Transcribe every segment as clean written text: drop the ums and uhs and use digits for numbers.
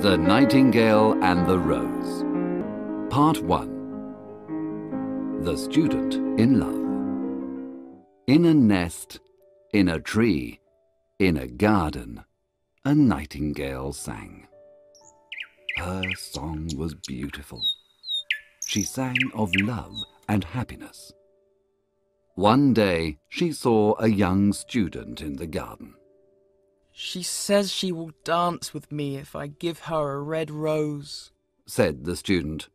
The Nightingale and the Rose. Part 1. The Student in Love. In a nest, in a tree, in a garden, a nightingale sang. Her song was beautiful. She sang of love and happiness. One day she saw a young student in the garden. "She says she will dance with me if I give her a red rose," said the student.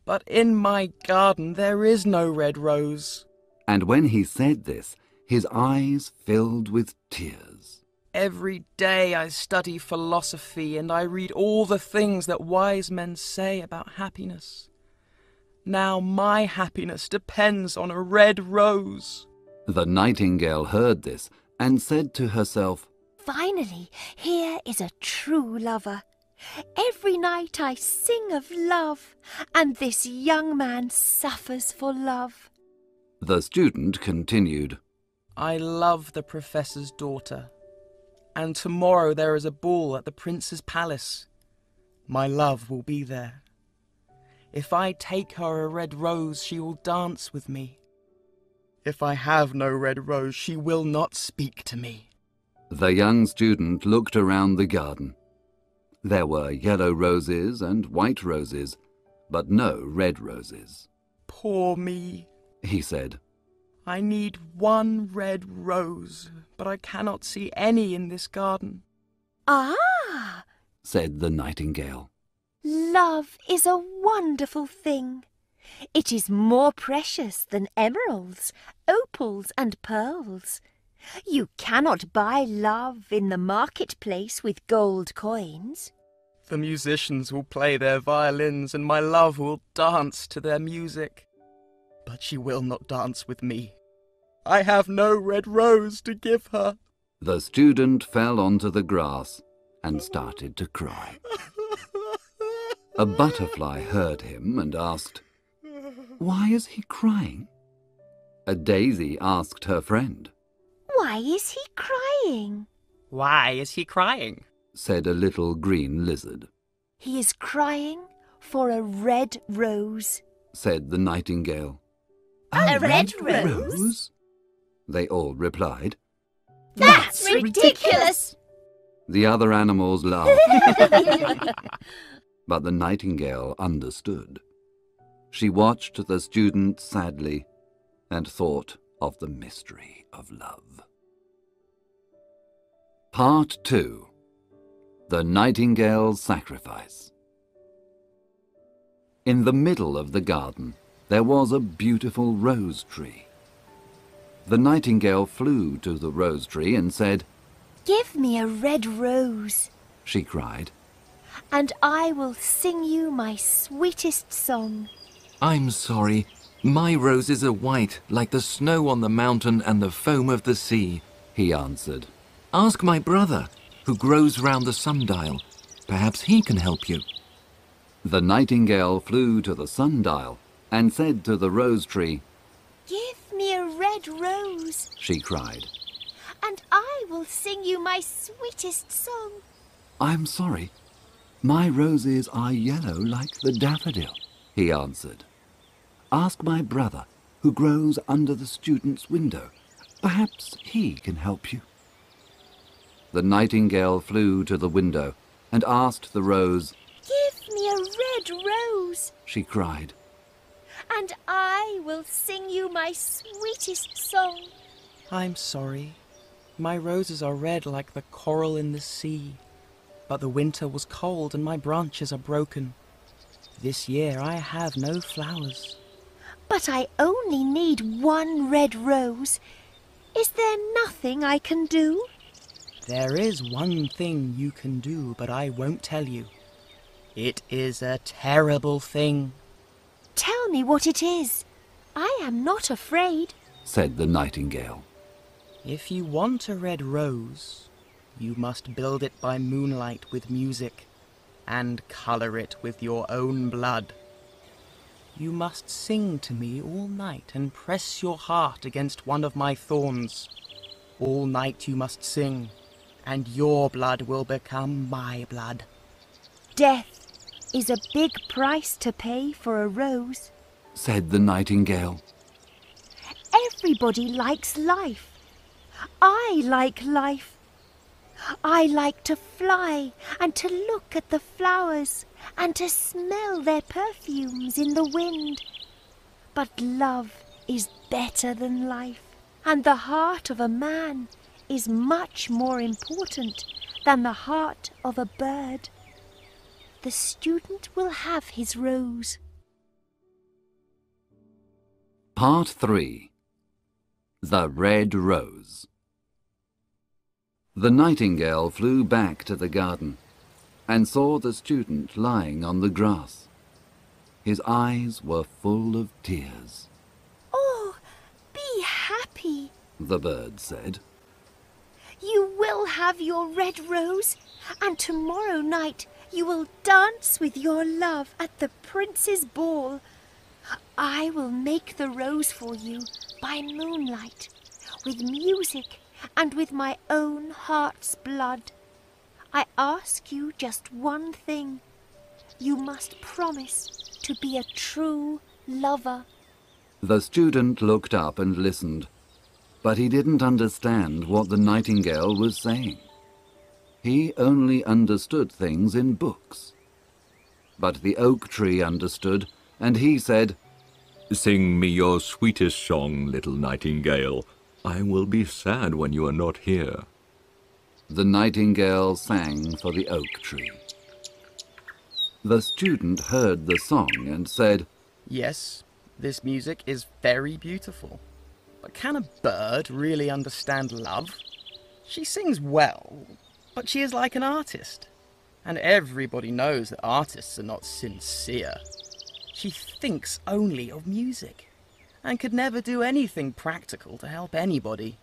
"but in my garden there is no red rose." And when he said this, his eyes filled with tears. "Every day I study philosophy and I read all the things that wise men say about happiness. Now my happiness depends on a red rose." The nightingale heard this and said to herself, "Finally, here is a true lover. Every night I sing of love, and this young man suffers for love." The student continued, "I love the professor's daughter, and tomorrow there is a ball at the prince's palace. My love will be there. If I take her a red rose, she will dance with me. If I have no red rose, she will not speak to me." The young student looked around the garden. There were yellow roses and white roses, but no red roses. "Poor me," he said. "I need one red rose, but I cannot see any in this garden." "Ah," said the nightingale. "Love is a wonderful thing. It is more precious than emeralds, opals, and pearls. You cannot buy love in the marketplace with gold coins." "The musicians will play their violins and my love will dance to their music. But she will not dance with me. I have no red rose to give her." The student fell onto the grass and started to cry. A butterfly heard him and asked, "Why is he crying?" A daisy asked her friend. "Why is he crying?" "Why is he crying?" said a little green lizard. "He is crying for a red rose," said the nightingale. "A red rose?" they all replied. "That's ridiculous!" The other animals laughed. But the nightingale understood. She watched the student sadly and thought of the mystery of love. Part 2. The Nightingale's Sacrifice. In the middle of the garden there was a beautiful rose tree. The nightingale flew to the rose tree and said, "Give me a red rose, she cried. and I will sing you my sweetest song." "I'm sorry. My roses are white, like the snow on the mountain and the foam of the sea," he answered. "Ask my brother, who grows round the sundial. Perhaps he can help you." The nightingale flew to the sundial and said to the rose tree, "Give me a red rose, she cried. and I will sing you my sweetest song." "I'm sorry. My roses are yellow like the daffodil," he answered. "Ask my brother, who grows under the student's window. Perhaps he can help you." The nightingale flew to the window and asked the rose, "Give me a red rose, she cried. and I will sing you my sweetest song." "I'm sorry. My roses are red like the coral in the sea. But the winter was cold and my branches are broken. This year I have no flowers." "But I only need one red rose. Is there nothing I can do?" "There is one thing you can do, but I won't tell you. It is a terrible thing." "Tell me what it is. I am not afraid." said the nightingale. If you want a red rose, you must build it by moonlight with music, and colour it with your own blood. You must sing to me all night and press your heart against one of my thorns. All night you must sing, and your blood will become my blood. Death is a big price to pay for a rose, said the nightingale. Everybody likes life. I like life. I like to fly and to look at the flowers and to smell their perfumes in the wind. But love is better than life, and the heart of a man is much more important than the heart of a bird. The student will have his rose. Part 3. The Red Rose. The nightingale flew back to the garden and saw the student lying on the grass. His eyes were full of tears. Oh, be happy, the bird said. You will have your red rose, and tomorrow night you will dance with your love at the prince's ball. I will make the rose for you by moonlight, with music and with my own heart's blood. I ask you just one thing. You must promise to be a true lover. The student looked up and listened, but he didn't understand what the nightingale was saying. He only understood things in books. But the oak tree understood, and he said, Sing me your sweetest song, little nightingale. I will be sad when you are not here. The nightingale sang for the oak tree. The student heard the song and said, Yes, this music is very beautiful. But can a bird really understand love? She sings well, but she is like an artist. And everybody knows that artists are not sincere. She thinks only of music and could never do anything practical to help anybody.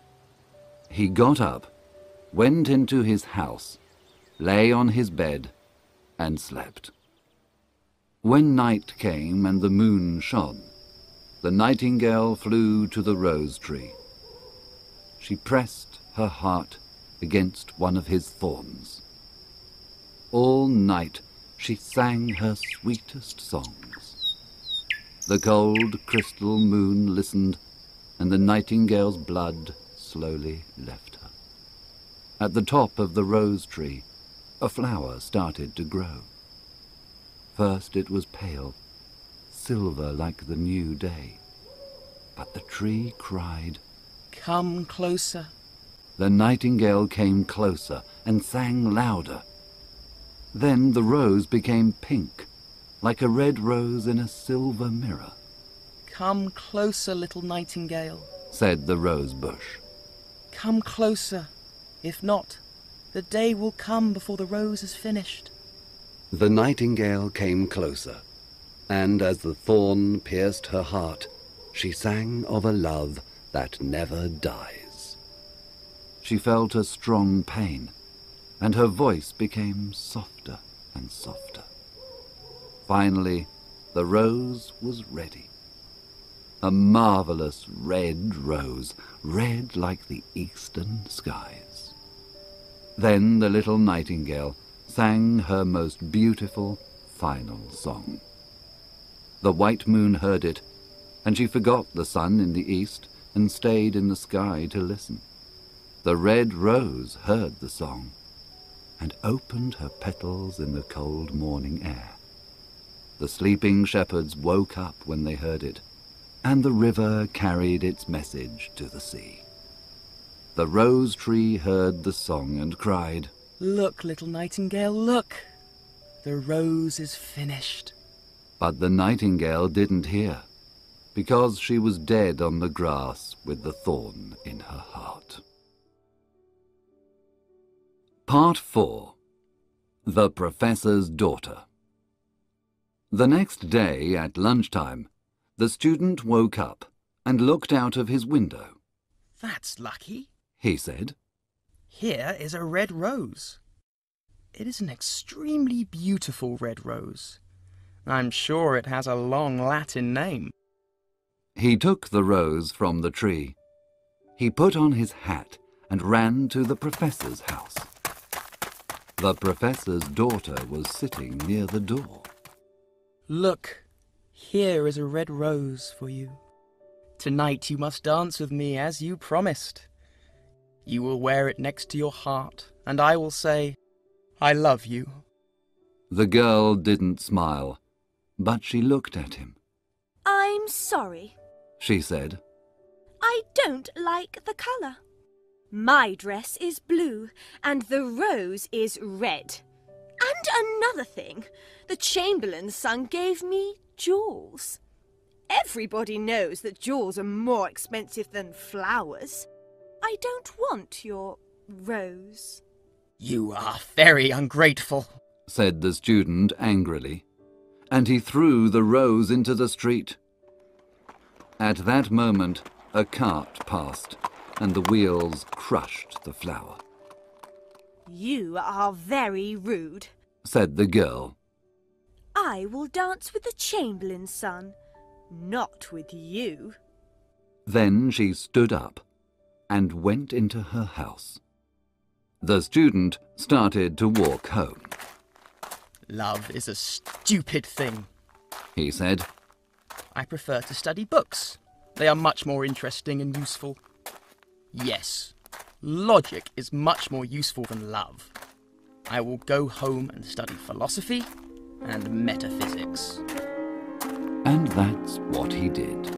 He got up, went into his house, lay on his bed, and slept. When night came and the moon shone, the nightingale flew to the rose tree. She pressed her heart against one of his thorns. All night she sang her sweetest songs. The cold crystal moon listened, and the nightingale's blood slowly left her. At the top of the rose tree, a flower started to grow. First it was pale, silver like the new day. But the tree cried, Come closer. The nightingale came closer and sang louder. Then the rose became pink, like a red rose in a silver mirror. Come closer, little nightingale, said the rose bush. Come closer. If not, the day will come before the rose is finished. The nightingale came closer, and as the thorn pierced her heart, she sang of a love that never dies. She felt a strong pain, and her voice became softer and softer. Finally, the rose was ready. A marvelous red rose, red like the eastern skies. Then the little nightingale sang her most beautiful final song. The white moon heard it, and she forgot the sun in the east and stayed in the sky to listen. The red rose heard the song and opened her petals in the cold morning air. The sleeping shepherds woke up when they heard it, and the river carried its message to the sea. The rose tree heard the song and cried, Look, little nightingale, look! The rose is finished. But the nightingale didn't hear, because she was dead on the grass with the thorn in her heart. Part 4. The Professor's Daughter. The next day at lunchtime, the student woke up and looked out of his window. That's lucky, he said. Here is a red rose. It is an extremely beautiful red rose. I'm sure it has a long Latin name. He took the rose from the tree. He put on his hat and ran to the professor's house. The professor's daughter was sitting near the door. Look, here is a red rose for you. Tonight you must dance with me as you promised. You will wear it next to your heart, and I will say, I love you. The girl didn't smile, but she looked at him. I'm sorry, She said. I don't like the colour. My dress is blue, and the rose is red. And another thing, the Chamberlain's son gave me jewels. Everybody knows that jewels are more expensive than flowers. I don't want your rose. You are very ungrateful, Said the student angrily, and he threw the rose into the street. At that moment, a cart passed, and the wheels crushed the flower. You are very rude. Said the girl. I will dance with the Chamberlain's son, not with you. Then she stood up and went into her house. The student started to walk home. Love is a stupid thing. He said. I prefer to study books. They are much more interesting and useful. Yes, logic is much more useful than love. I will go home and study philosophy and metaphysics. And that's what he did.